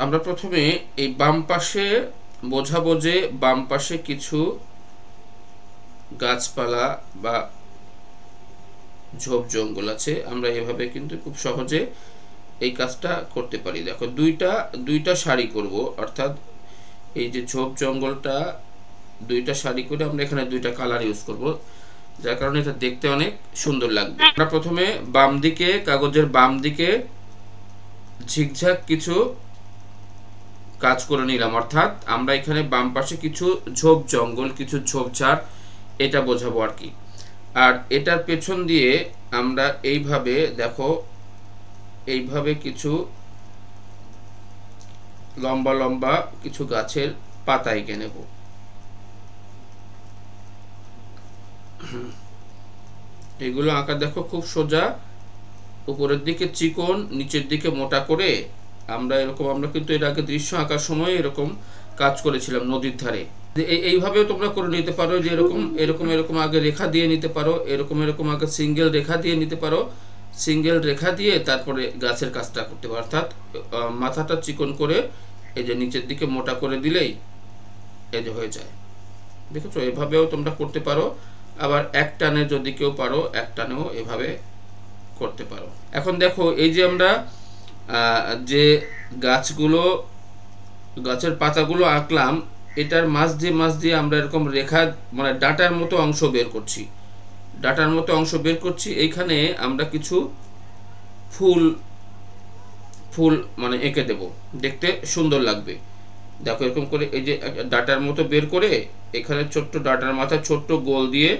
আমরা প্রথমে এই বাম পাশে বোঝাবো যে বাম পাশে কিছু গাছপালা বা ঝোপ জঙ্গল আছে। আমরা এভাবে কিন্তু খুব সহজে এই কাজটা করতে পারি। দেখো দুইটা দুইটা সারি করব, অর্থাৎ এই যে ঝোপ জঙ্গলটা দুইটা সারি করে আমরা এখানে দুইটা কালার ইউজ করব, যার কারণে এটা দেখতে অনেক সুন্দর লাগবে। আমরা প্রথমে বাম দিকে, কাগজের বাম দিকে ঝিকঝাক কিছু কাজ করে নিলাম, অর্থাৎ আমরা এখানে বাম পাশে কিছু ঝোপ জঙ্গল, কিছু ঝোপঝাড় এটা বোঝাবো আর কি। আর এটার পেছন দিয়ে আমরা এইভাবে দেখো এইভাবে কিছু লম্বা লম্বা কিছু গাছের পাতা এঁকে নেব। এগুলো আঁকা দেখো খুব সোজা, উপরের দিকে চিকন, নিচের দিকে মোটা করে। আমরা কিন্তু এর আগে দৃশ্য আঁকার সময় এরকম কাজ করেছিলাম নদীর ধারে। এইভাবেও তোমরা করে নিতে পারো, যে এরকম এরকম এরকম আগে রেখা দিয়ে নিতে পারো, এরকম এরকম আগে সিঙ্গেল রেখা দিয়ে নিতে পারো, সিঙ্গেল রেখা দিয়ে তারপরে গাছের কাজটা করতে পারো। অর্থাৎ মাথাটা চিকন করে এই যে নিচের দিকে মোটা করে দিলেই এই যে হয়ে যায়। দেখেছো, এভাবেও তোমরা করতে পারো। আবার এক টানে যদি কেউ পারো, এক টানেও এভাবে করতে পারো। এখন দেখো এই যে আমরা যে গাছগুলো, গাছের পাতাগুলো আঁকলাম, এটার মাঝ দিয়ে আমরা এরকম রেখা, মানে ডাটার মতো অংশ বের করছি, ডাটার মতো অংশ বের করছি। এইখানে আমরা কিছু ফুল ফুল মানে এঁকে দেব, দেখতে সুন্দর লাগবে। দেখো এরকম করে এই যে ডাটার মতো বের করে এখানে ছোট্ট ডাটার মাথায় ছোট্ট গোল দিয়ে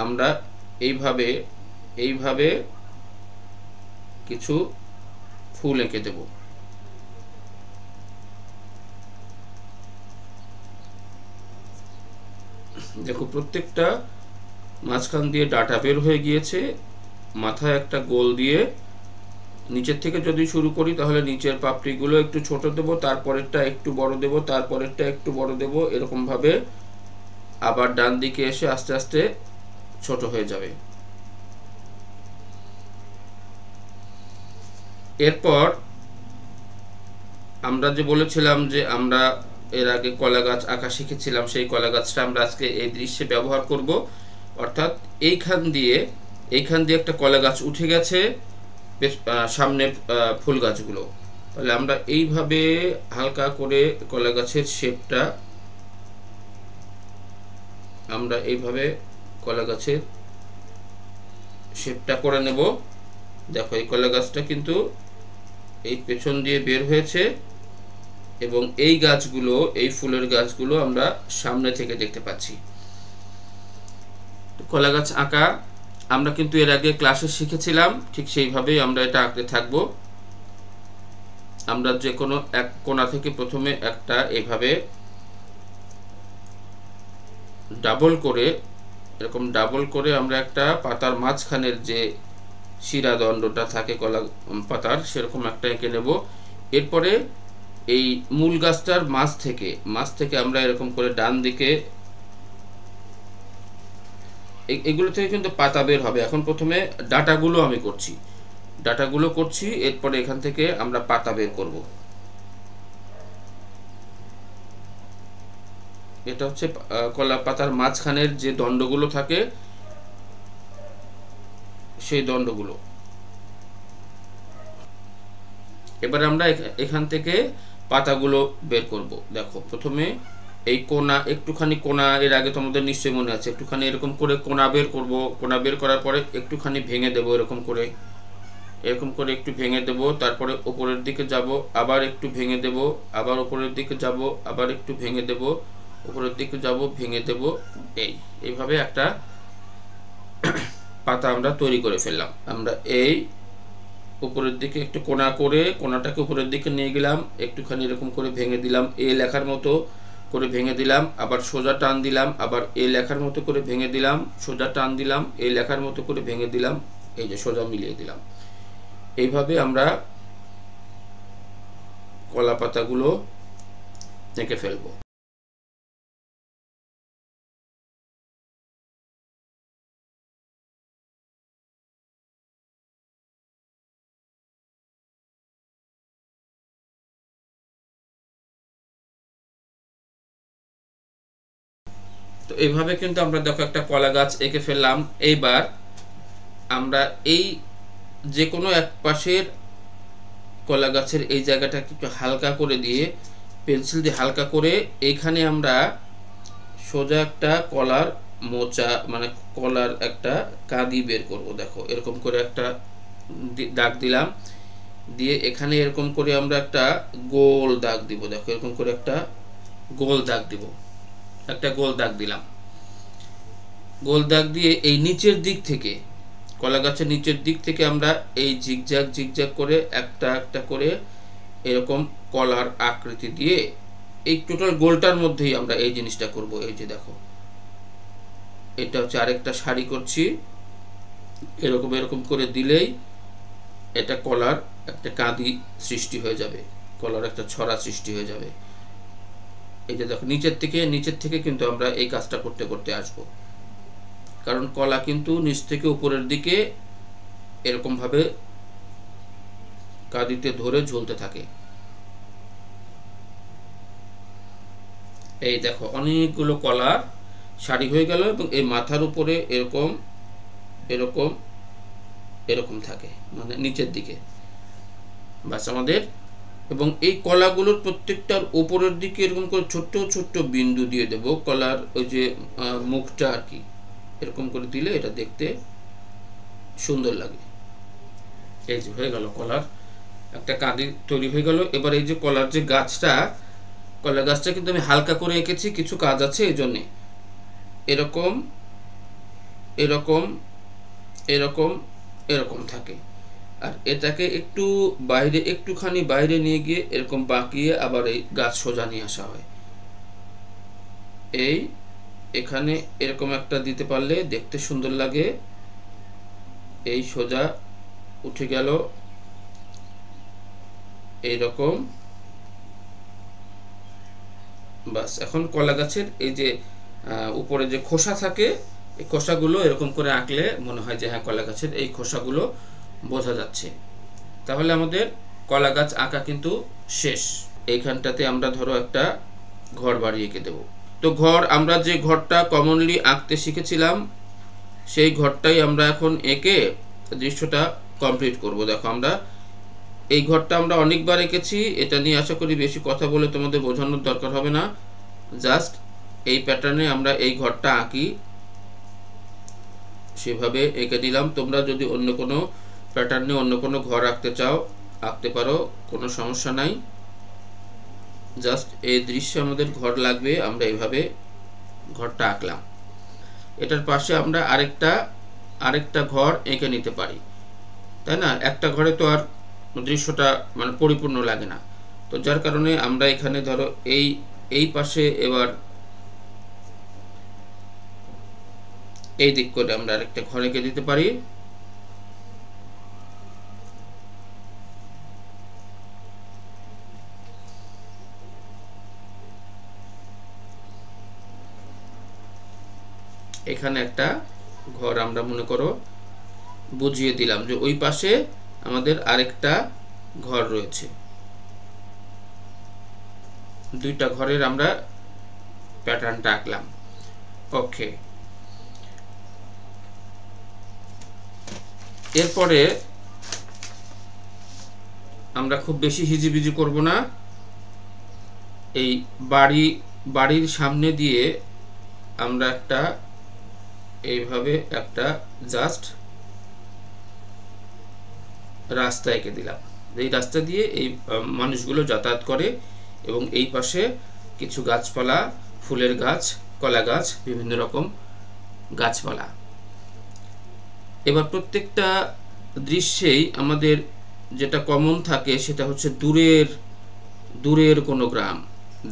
আমরা এইভাবে এইভাবে কিছু ফুল এঁকে দেব। দেখো প্রত্যেকটা মাঝখান দিয়ে ডাটা বের হয়ে গিয়েছে, মাথায় একটা গোল দিয়ে। নিচের থেকে যদি শুরু করি তাহলে নিচের পাপড়িগুলো একটু ছোট দেব, তারপরেরটা একটু বড় দেব, তারপরেরটা একটু বড় দেব, এরকম ভাবে আবার ডান দিকে এসে আস্তে আস্তে ছোট হয়ে যাবে। এরপর আমরা যে বলেছিলাম যে আমরা এর আগে কলা গাছ আঁকা শিখেছিলাম, সেই কলা গাছটা আমরা আজকে এই দৃশ্যে ব্যবহার করব। অর্থাৎ এইখান দিয়ে একটা কলা গাছ উঠে গেছে, সামনের ফুল গাছগুলো। তাহলে আমরা এইভাবে হালকা করে কলা গাছের শেপটা, আমরা এইভাবে কলা গাছের শেপটা করে নেব। দেখো এই কলা গাছটা কিন্তু এই পেছন দিয়ে বের হয়েছে, এবং এই গাছগুলো, এই ফুলের গাছগুলো আমরা সামনে থেকে দেখতে পাচ্ছি। কলা গাছ আঁকা আমরা কিন্তু এর আগে ক্লাসে শিখেছিলাম, ঠিক সেইভাবেই আমরা এটা আঁকতে থাকবো। আমরা যে কোনো এক কোণা থেকে প্রথমে একটা এভাবে ডাবল করে, এরকম ডাবল করে আমরা একটা পাতার মাঝখানের যে শিরাদণ্ডটা থাকে কলা পাতার, সেরকম একটা এঁকে নেব। এরপরে এই মূল গাছটার মাছ থেকে আমরা এরকম করে ডান দিকে, এগুলো থেকে কিন্তু পাতা বের হবে। এখন প্রথমে ডাটাগুলো আমি করছি, এরপরে এখান থেকে আমরা পাতা বের করব। এটা হচ্ছে কলা পাতার মাঝখানের যে দণ্ডগুলো থাকে, সেই দণ্ডগুলো। এবার আমরা এখান থেকে পাতাগুলো বের করব। দেখো প্রথমে এই কোণা, একটুখানি কোণা, এর আগে তোমাদের নিশ্চয়ই মনে আছে, একটুখানি এরকম করে কোণা বের করব। কোণা বের করার পরে একটুখানি ভেঙে দেব, এরকম করে একটু ভেঙে দেব। তারপরে উপরের দিকে যাব, আবার একটু ভেঙে দেব, আবার উপরের দিকে যাব, আবার একটু ভেঙে দেব, উপরের দিকে যাব, ভেঙে দেব। এইভাবে একটা পাতা আমরা তৈরি করে ফেললাম। আমরা এই উপরের দিকে একটু কোণা করে কোণাটাকে উপরের দিকে নিয়ে গেলাম, একটুখানি এরকম করে ভেঙে দিলাম, এ লেখার মতো করে ভেঙে দিলাম, আবার সোজা টান দিলাম, আবার এ লেখার মতো করে ভেঙে দিলাম, সোজা টান দিলাম, এ লেখার মতো করে ভেঙে দিলাম, এই যে সোজা মিলিয়ে দিলাম। এইভাবে আমরা কলা পাতাগুলো এঁকে ফেলবো। তো এইভাবে কিন্তু আমরা দেখো একটা কলা গাছ এঁকে ফেললাম। এইবার আমরা এই যে কোনো এক পাশের কলা গাছের এই জায়গাটাকে একটু হালকা করে দিয়ে পেন্সিল দিয়ে হালকা করে এইখানে আমরা সোজা একটা কলার মোচা মানে কলার একটা কাঁদি বের করব। দেখো এরকম করে একটা দাগ দিলাম, দিয়ে এখানে এরকম করে আমরা একটা গোল দাগ দিব। দেখো এরকম করে একটা গোল দাগ দিব, একটা গোল দাগ দিলাম। গোল দাগ দিয়ে এই নিচের দিক থেকে কলা গাছের নিচের দিক থেকে আমরা এই জিগজ্যাগ জিগজ্যাগ করে একটা একটা করে এরকম কলার আকৃতি দিয়ে এই টোটাল গোলটার মধ্যেই আমরা এই জিনিসটা করব। এই যে দেখো এটা হচ্ছে আরেকটা সারি করছি, এরকম এরকম করে দিলেই এটা কলার একটা কাঁদি সৃষ্টি হয়ে যাবে, কলার একটা ছড়া সৃষ্টি হয়ে যাবে। এই যে দেখো নিচের থেকে কিন্তু আমরা এই কাজটা করতে করতে আসব, কারণ কলা কিন্তু নিচ থেকে উপরের দিকে এরকম ভাবে কাঁদিতে ধরে ঝুলতে থাকে। এই দেখো অনেকগুলো কলার সারি হয়ে গেল এবং এই মাথার উপরে এরকম এরকম এরকম থাকে, মানে নিচের দিকে বাস আমাদের। এবং এই কলাগুলোর প্রত্যেকটার উপরের দিকে এরকম করে ছোট্ট ছোট্ট বিন্দু দিয়ে দেব, কলার ওই যে মুখটা আর কি, এরকম করে দিলে এটা দেখতে সুন্দর লাগে। এই যে হয়ে গেল কলার একটা কাঁদি তৈরি হয়ে গেল। এবার এই যে কলার যে গাছটা, কলার গাছটা কিন্তু আমি হালকা করে এঁকেছি, কিছু কাজ আছে এই জন্যে। এরকম এরকম এরকম এরকম থাকে, আর এটাকে একটু বাইরে একটুখানি বাইরে নিয়ে গিয়ে এরকম বাঁকিয়ে আবার এই গাছ সোজা নিয়ে আসা হয়। এই এখানে এরকম একটা দিতে পারলে দেখতে সুন্দর লাগে। এই সোজা উঠে গেল এইরকম, বাস। এখন কলা গাছের এই যে উপরে যে খোসা থাকে, এই খোসাগুলো এরকম করে আঁকলে মনে হয় যে হ্যাঁ কলা গাছের এই খোসাগুলো বোঝা যাচ্ছে। তাহলে আমাদের কলা গাছ আঁকা কিন্তু শেষ। এইখানটাতে আমরা ধরো একটা ঘর বাড়ি এঁকে দেব। তো ঘর আমরা যে ঘরটা কমনলি আঁকতে শিখেছিলাম সেই ঘরটাই আমরা এখন এঁকে দৃশ্যটা কমপ্লিট করব। দেখো আমরা এই ঘরটা আমরা অনেকবার এঁকেছি, এটা নিয়ে আশা করি বেশি কথা বলে তোমাদের বোঝানোর দরকার হবে না। জাস্ট এই প্যাটার্নে আমরা এই ঘরটা আঁকি, সেভাবে এঁকে দিলাম। তোমরা যদি অন্য কোনো প্যাটার্নে অন্য কোনো ঘর আঁকতে চাও আঁকতে পারো, কোনো সমস্যা নাই। জাস্ট এই দৃশ্যে আমাদের ঘর লাগবে, আমরা এইভাবে ঘরটা আঁকলাম। এটার পাশে আমরা আরেকটা ঘর এঁকে নিতে পারি, তাই না? একটা ঘরে তো আর দৃশ্যটা মানে পরিপূর্ণ লাগে না। তো যার কারণে আমরা এখানে ধরো এই পাশে এবার এই দিক করে আমরা আরেকটা ঘর এঁকে দিতে পারি। এখানে একটা ঘর আমরা মনে করো বুঝিয়ে দিলাম যে ওই পাশে আমাদের আরেকটা ঘর রয়েছে। দুইটা ঘরের আমরা প্যাটার্নটা আঁকলাম। ওকে, এরপরে আমরা খুব বেশি হিজিবিজি করব না। এই বাড়ির সামনে দিয়ে আমরা একটা এইভাবে একটা জাস্ট রাস্তা এঁকে দিলাম। এই রাস্তা দিয়ে এই মানুষগুলো যাতায়াত করে এবং এই পাশে কিছু গাছপালা, ফুলের গাছ, কলা গাছ, বিভিন্ন রকম গাছপালা। এবার প্রত্যেকটা দৃশ্যেই আমাদের যেটা কমন থাকে সেটা হচ্ছে দূরের কোনো গ্রাম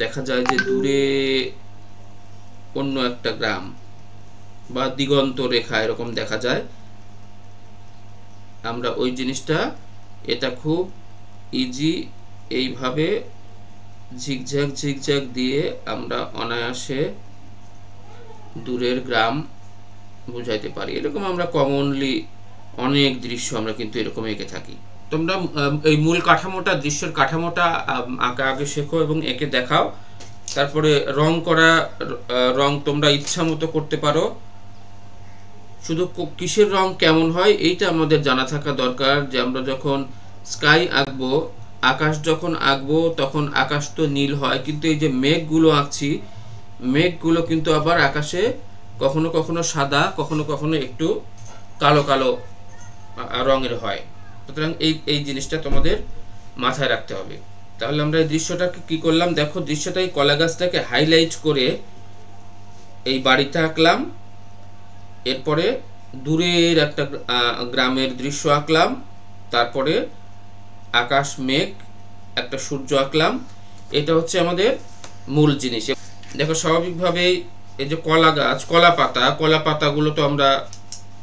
দেখা যায়, যে দূরে অন্য একটা গ্রাম বা দিগন্ত রেখা এরকম দেখা যায়। আমরা ওই জিনিসটা এটা খুব ইজি এইভাবে ঝিকঝ্যাক ঝিকঝ্যাক দিয়ে আমরা অনায়াসে দূরের গ্রাম বুঝাইতে পারি। এরকম আমরা কমনলি অনেক দৃশ্য আমরা কিন্তু এরকম এঁকে থাকি। তোমরা এই মূল কাঠামোটা, দৃশ্যের কাঠামোটা আঁকা আগে শেখো এবং এঁকে দেখাও, তারপরে রং করা, রং তোমরা ইচ্ছা মতো করতে পারো। শুধু কিসের রং কেমন হয় এইটা আমাদের জানা থাকা দরকার, যে আমরা যখন স্কাই আঁকবো, আকাশ যখন আঁকবো, তখন আকাশ তো নীল হয়, কিন্তু এই যে মেঘগুলো আঁকছি, মেঘগুলো কিন্তু আবার আকাশে কখনো কখনো সাদা, কখনো কখনো একটু কালো কালো রঙের হয়। সুতরাং এই জিনিসটা তোমাদের মাথায় রাখতে হবে। তাহলে আমরা এই দৃশ্যটাকে কি করলাম, দেখো দৃশ্যটাই কলা গাছটাকে হাইলাইট করে এই বাড়িটা আঁকলাম, এরপরে দূরের একটা গ্রামের দৃশ্য আঁকলাম, তারপরে আকাশ, মেঘ, একটা সূর্য আঁকলাম। এটা হচ্ছে আমাদের মূল জিনিস। দেখো স্বাভাবিকভাবেই এই যে কলা গাছ, কলা পাতা, কলা পাতাগুলো তো আমরা,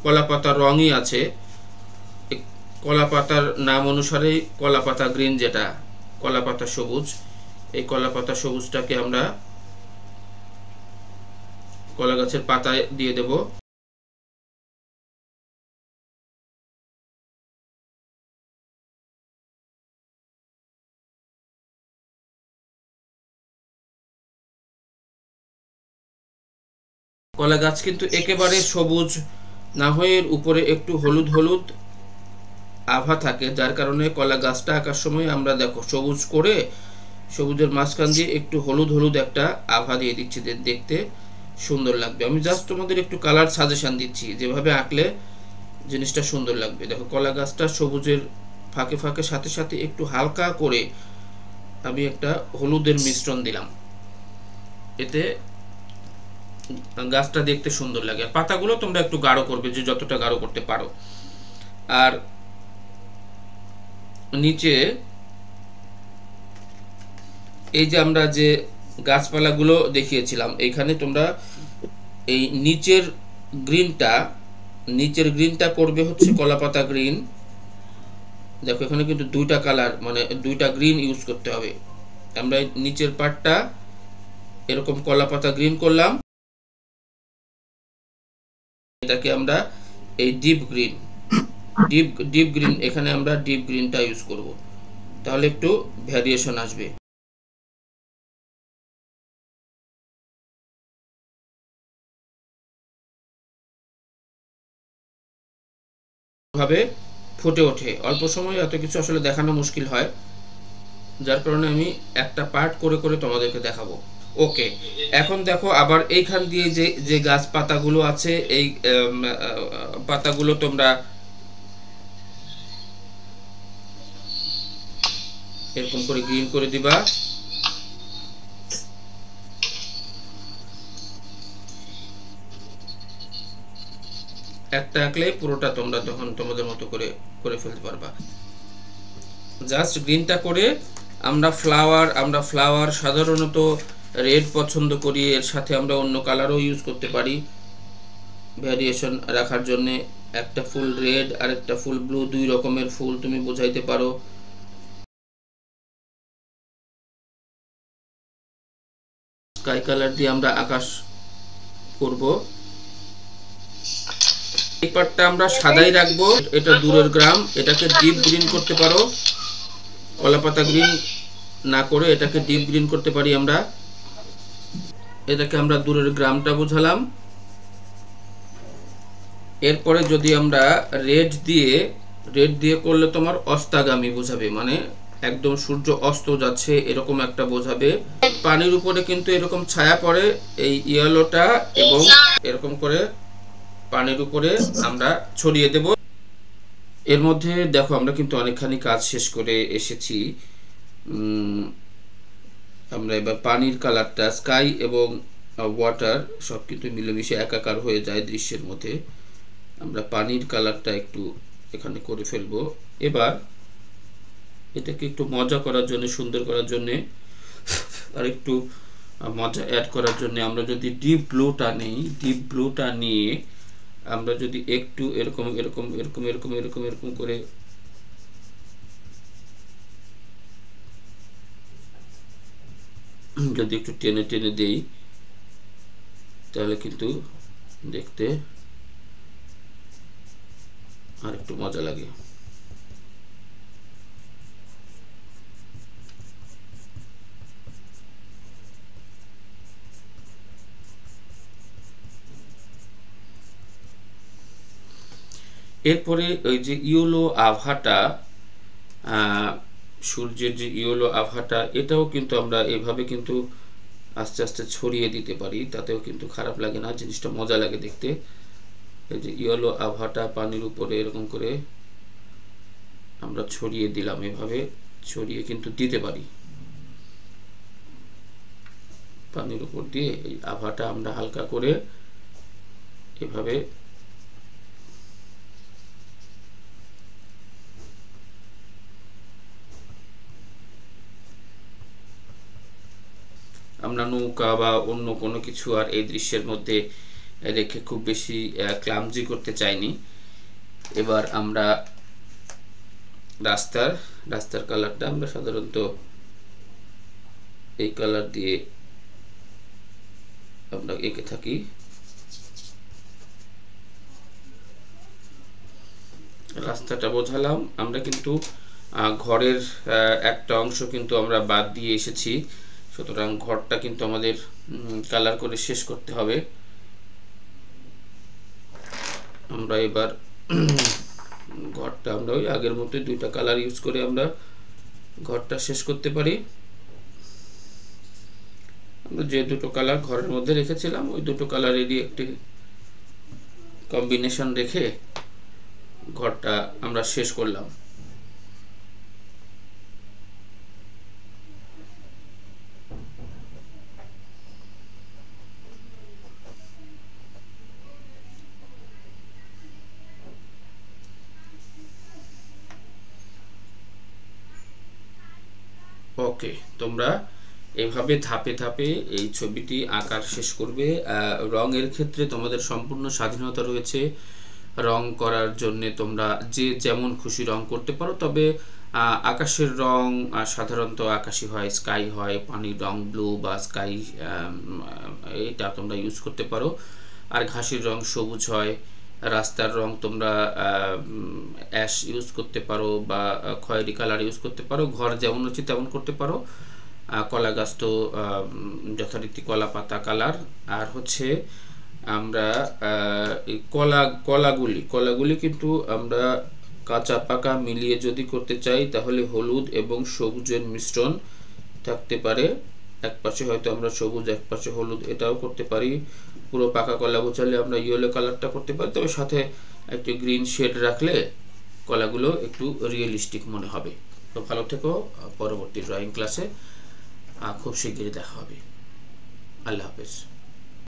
কলা পাতার রঙই আছে, কলা পাতার নাম অনুসারেই কলা পাতা গ্রিন, যেটা কলা পাতা সবুজ, এই কলা পাতা সবুজটাকে আমরা কলা গাছের পাতায় দিয়ে দেব। কলা গাছ কিন্তু একেবারে সবুজ না হয়ে উপরে একটু হলুদ হলুদ আভা থাকে, যার কারণে কলা গাছটা আঁকার সময় আমরা দেখো সবুজ করে সবুজের মাঝখান দিয়ে একটু হলুদ হলুদ একটা আভা দিয়ে দিচ্ছি, দেখতে সুন্দর লাগবে। আমি জাস্ট তোমাদের একটু কালার সাজেশন দিচ্ছি, যেভাবে আঁকলে জিনিসটা সুন্দর লাগবে। দেখো কলা গাছটা সবুজের ফাঁকে ফাঁকে সাথে সাথে একটু হালকা করে আমি একটা হলুদের মিশ্রণ দিলাম, এতে গাছটা দেখতে সুন্দর লাগে। আর পাতাগুলো তোমরা একটু গাঢ় করবে, যে যতটা গাঢ় করতে পারো। আর নিচে এই যে আমরা যে গাছপালাগুলো দেখিয়েছিলাম, এইখানে তোমরা এই নিচের গ্রিনটা করবে হচ্ছে কলাপাতা গ্রিন। দেখো এখানে কিন্তু দুইটা কালার, মানে দুইটা গ্রিন ইউজ করতে হবে। আমরা নিচের পার্টটা এরকম কলাপাতা গ্রিন করলাম, এটাকে আমরা এই ডিপ গ্রিন, এখানে আমরা ডিপ গ্রিনটা ইউজ করব, তাহলে একটু ভ্যারিয়েশন আসবে। ভাবে ফুটে ওঠে, অল্প সময় এত কিছু আসলে দেখানো মুশকিল হয়, যার কারণে আমি একটা পার্ট করে করে তোমাদেরকে দেখাবো। ওকে, এখন দেখো আবার এইখান দিয়ে যে যে গাছ পাতাগুলো আছে, এই পাতাগুলো তোমরা এরকম করে গ্রিন করে দিবা। একটা আঁকলে পুরোটা তোমরা তখন তোমাদের মতো করে করে ফেলতে পারবা। জাস্ট গ্রিনটা করে আমরা ফ্লাওয়ার সাধারণত রেড পছন্দ করি, এর সাথে আমরা অন্য কালারও ইউজ করতে পারি ভ্যারিয়েশন রাখার জন্য। একটা ফুল রেড আর একটা ফুল ব্লু, দুই রকমের ফুল তুমি বোঝাইতে পারো। স্কাই কালার দিয়ে আমরা আকাশ করব। এই পার্টটা আমরা সাদাই রাখবো, এটা দূরের গ্রাম, এটাকে ডিপ গ্রিন করতে পারো, কলাপাতা গ্রিন না করে এটাকে ডিপ গ্রিন করতে পারি আমরা। এটাকে আমরা দূরের গ্রামটা বোঝালাম। এরপরে যদি আমরা রেড দিয়ে করলে তোমার অস্তাগামী বোঝাবে, মানে একদম সূর্য অস্ত যাচ্ছে এরকম একটা বোঝাবে। পানির উপরে কিন্তু এরকম ছায়া পড়ে এই ইয়েলোটা, এবং এরকম করে পানির উপরে আমরা ছড়িয়ে দেব। এর মধ্যে দেখো আমরা কিন্তু অনেকখানি কাজ শেষ করে এসেছি। আমরা এবার পানির কালারটা, স্কাই এবং ওয়াটার সব কিন্তু মিলেমিশে একাকার হয়ে যায় দৃশ্যের মধ্যে। আমরা পানির কালারটা একটু এখানে করে ফেলবো। এবার এটাকে একটু মজা করার জন্য, সুন্দর করার জন্য, আর একটু মজা অ্যাড করার জন্য আমরা যদি ডিপ ব্লুটা নিয়ে আমরা যদি একটু এরকম এরকম এরকম এরকম এরকম এরকম করে যদি একটু টেনে টেনে দেই, তাহলে কিন্তু দেখতে আর একটু মজা লাগে। এরপরে ওই যে ইয়েলো আভাটা, সূর্যের যে ইয়েলো আভাটা, এটাও কিন্তু আমরা এভাবে কিন্তু আস্তে আস্তে ছড়িয়ে দিতে পারি, তাতেও কিন্তু খারাপ লাগে না, জিনিসটা মজা লাগে দেখতে। এই যে ইয়েলো আভাটা পানির উপরে এরকম করে আমরা ছড়িয়ে দিলাম, এভাবে ছড়িয়ে কিন্তু দিতে পারি পানির উপর দিয়ে। এই আভাটা আমরা হালকা করে এভাবে আমরা নৌকা বা অন্য কোনো কিছু আর এই দৃশ্যের মধ্যে রেখে খুব বেশি ক্লামজি করতে চাইনি। এবার আমরা রাস্তার কালারটা আমরা সাধারণত এই কালার দিয়ে আমরা এঁকে থাকি। রাস্তাটা বোঝালাম। আমরা কিন্তু ঘরের একটা অংশ কিন্তু আমরা বাদ দিয়ে এসেছি, সুতরাং ঘরটা কিন্তু আমাদের কালার করে শেষ করতে হবে। আমরা এবার ঘরটা আমরা ওই আগের মতোই দুইটা কালার ইউজ করে আমরা ঘরটা শেষ করতে পারি। আমরা যে দুটো কালার ঘরের মধ্যে রেখেছিলাম ওই দুটো কালারেরই একটি কম্বিনেশন রেখে ঘরটা আমরা শেষ করলাম। ওকে, তোমরা এভাবে ধাপে ধাপে এই ছবিটি আঁকার শেষ করবে। রঙের ক্ষেত্রে তোমাদের সম্পূর্ণ স্বাধীনতা রয়েছে, রং করার জন্য তোমরা যে যেমন খুশি রং করতে পারো। তবে আকাশের রং সাধারণত আকাশি হয়, স্কাই হয়, পানির রং ব্লু বা স্কাই, এটা তোমরা ইউজ করতে পারো। আর ঘাসের রং সবুজ হয়। রাস্তার রং তোমরা অ্যাশ ইউজ করতে পারো বা খয়েরি কালার ইউজ করতে পারো। ঘর যেমন হচ্ছে তেমন করতে পারো। কলা গাছ তো যথারীতি কলা পাতা কালার। আর হচ্ছে আমরা এই কলাগুলি কিন্তু আমরা কাঁচা পাকা মিলিয়ে যদি করতে চাই তাহলে হলুদ এবং সবুজের মিশ্রণ থাকতে পারে। এক পাশে হয়তো আমরা সবুজ, এক পাশে হলুদ, এটাও করতে পারি। পুরো পাকা কলা বোঝালে আমরা ইয়েলো কালারটা করতে পারি, তবে সাথে একটু গ্রিন শেড রাখলে কলাগুলো একটু রিয়েলিস্টিক মনে হবে। তো ভালো থেকো, পরবর্তী ড্রয়িং ক্লাসে খুব শিগগিরই দেখা হবে। আল্লাহ হাফেজ।